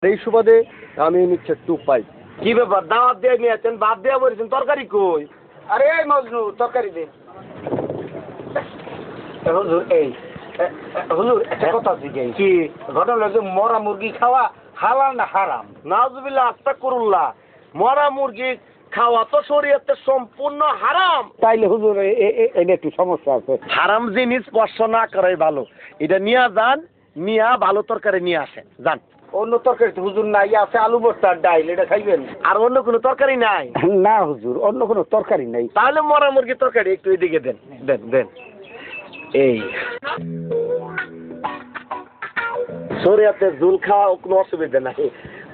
এই সুবাদে আমি নিচ্ছে একটু পাই। কি ব্যাপার দাওয়াত দিয়ে নিয়েছেন বাদ দিয়ে বলেছেন তরকারি কই? আরে এই মজনু তরকারি দে। হুজুর হুজুর একটা কথা জিজ্ঞেস কি ঘটনা হলো মরা মুরগি খাওয়া হালাল না হারাম? নাউজুবিল্লাহ আস্তাগফিরুল্লাহ, মরা মুরগি খাওয়া তো শরীয়তে সম্পূর্ণ হারাম। তাইলে হুজুর এটা একটু সমস্যা আছে। হারাম জিনিস স্পর্শ না করাই ভালো। এটা নিয়ে যান, নিয়ে ভালো তরকারি নিয়ে আসেন যান। অন্য তরকারি তো হুজুর নাই, আছে আলু ভর্তার ডাইল, এটা খাইবেন? আর অন্য কোনো তরকারি নাই? না হুজুর অন্য কোনো তরকারি নাই। তাহলে মরা মুরগি তরকারি একটু এদিকে দেন দেন দেন। এই শরীয়তে জুল খাওয়া কোনো অসুবিধা নাই,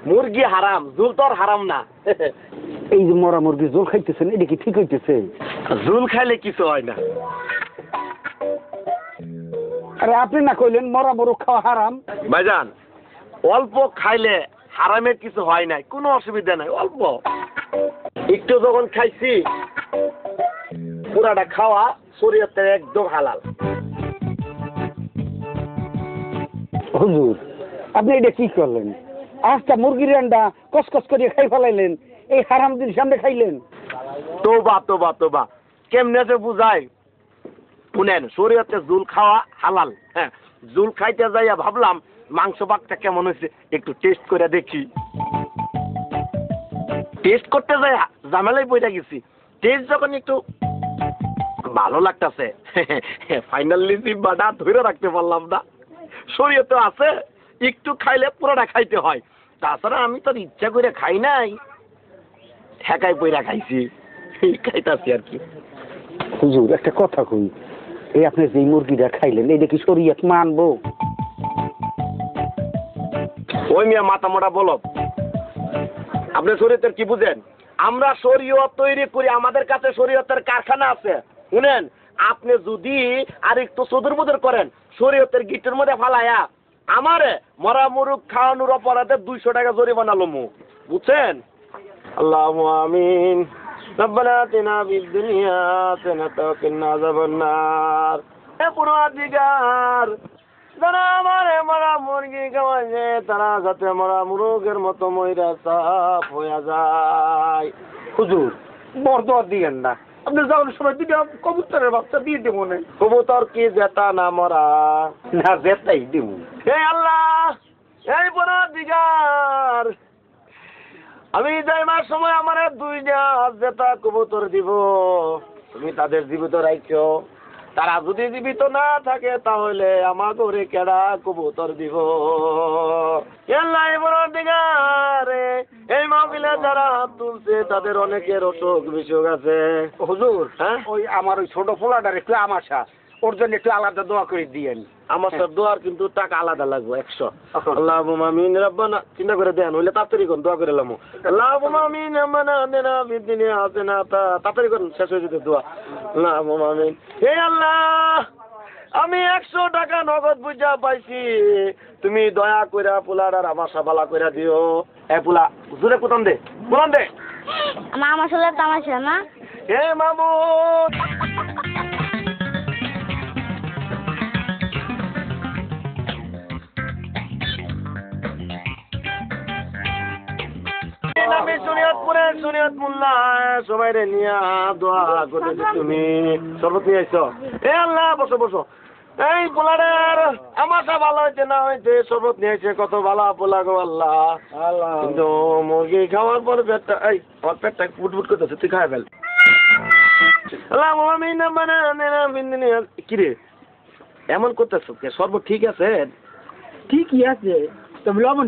মুরগি হারাম, জুল তো আর হারাম না। এই যে মরা মুরগি জোল খাইতেছেন এটা কি ঠিক হইতেছে? জুল খাইলে কিছু হয় না। আরে আপনি না কইলেন মরা মুরগ খাওয়া হারাম? ভাইজান অল্প খাইলে হারামের কিছু হয় নাই, কোনো অসুবিধা নাই, অল্প একটু যখন খাইছি পুরাটা খাওয়া শরীয়তে একদম হালাল। হুজুর আপনি এটা কি করলেন? আজটা মুরগির আন্ডা কসকস করে খাই ফেলাইলেন, এই হারাম দিন সামনে খাইলেন। তোবা তোবা তোবা, কেমনে যে বুঝাই শুনেন, শরীয়তে জুল খাওয়া হালাল। হ্যাঁ, জুল খাইতে যাইয়া ভাবলাম মাংস ভাগটা কেমন হয়েছে একটু টেস্ট করে দেখি। টেস্ট করতে যাই ঝামেলাই পড়ে গেছি। টেস্ট যখন একটু ভালো লাগতেছে, ফাইনালি জিহ্বাটা ধরে রাখতে পারলাম না। শরীয়তে আছে একটু খাইলে পুরোটা খাইতে হয়, তাছাড়া আমি তোর ইচ্ছা করে খাই নাই, ঠেকাই পইরা খাইছি, খাইতাছি আর কি। হুজুর একটা কথা কই, এই আপনি যে মুরগিটা খাইলেন এটা কি শরীয়ত মানবো? ওই মিয়া মাথা মোটা বলো, আপনি শরীয়তের কি বুঝেন? আমরা শরীয়ত তৈরি করি, আমাদের কাছে শরীয়তের কারখানা আছে। শুনেন, আপনি যদি আর একটু সদুরবদর করেন শরীয়তের গিটের মধ্যে ফালায়া আমারে মরা মুরগ খাওয়ানোর অপরাধে 200 টাকা জরিমানা লমু, বুঝছেন? আল্লাহু আমিন। রব্বানা আতিনা ফিদ দুনিয়া হাসানাতাও ওয়া কিনা আযাবান নার। হে পরওয়ারদিগার, যারা আমারে মরা মুরগি খাওয়াইছে তারা যাতে মরা মুরগের মতো মইরা সাফ হয়ে যায়। হুজুর বরদোয়া দিয়েন না, আপনি যাওয়ার সময় দিকে কবুতরের বাচ্চা দিয়ে দেবো না। কবুতর কি জেতা না মরা? না যেটাই দিব। হে আল্লাহ, এই পরওয়ারদিগার, আমি যাইবার সময় আমার 2টা জেতা কবুতর দিব, তুমি তাদের জীবিত রাখো। তারা যদি জীবিত না থাকে তাহলে আমার ঘরে কেডা কবুতর দিব? আল্লাহ, এই পরওয়ারদিগার, এই মাহফিলে যারা হাত তুলছে তাদের অনেকের অসুখ বিসুখ আছে। হুজুর হ্যাঁ, ওই আমার ওই ছোট পোলাটার একটু আমাশা, ওর জন্য একটু আলাদা দোয়া করে দিয়েন। আমার সব দোয়ার কিন্তু টাকা আলাদা লাগবে 100। আল্লাহুম্মা আমিন। রব্বানা, চিন্তা করে দেন, হইলে তাড়াতাড়ি করুন, দোয়া করে লামু। আল্লাহুম্মা আমিন। আমানা আতিনা ফিদ দুনিয়া হাসানাতা, তাড়াতাড়ি করুন, শেষ হয়ে যেতে দোয়া। আল্লাহুম্মা আমিন। হে আল্লাহ, আমি 100 টাকা নগদ বুঝা পাইছি, তুমি দয়া কইরা পোলার আমার সাবালা কইরা দিও। এ পোলা জোরে কুতন দে, কুতন দে। আমার সাথে তামাশা না। হে মামুদ, আমি শরীয়তপুরের শরীয়ত মোল্লা সবাই রে নিয়া দোয়া করতেছি, তুমি শরবত নিয়ে আইছো। এ আল্লাহ, বসো বসো। এই পোলারের আমাশা ভালো হইতে না হইতে শরবত নিয়ে আইছে, কত ভালো পোলা গো আল্লাহ। কিন্তু মুরগি খাওয়ার পর পেটটা, এই আমার পেটটা ফুটফুট করতেছে, তুই খাই ফেল। আল্লাহ আমিন। মানে কি রে এমন করতেছ? শরবত ঠিক আছে? ঠিকই আছে, তবে লবণ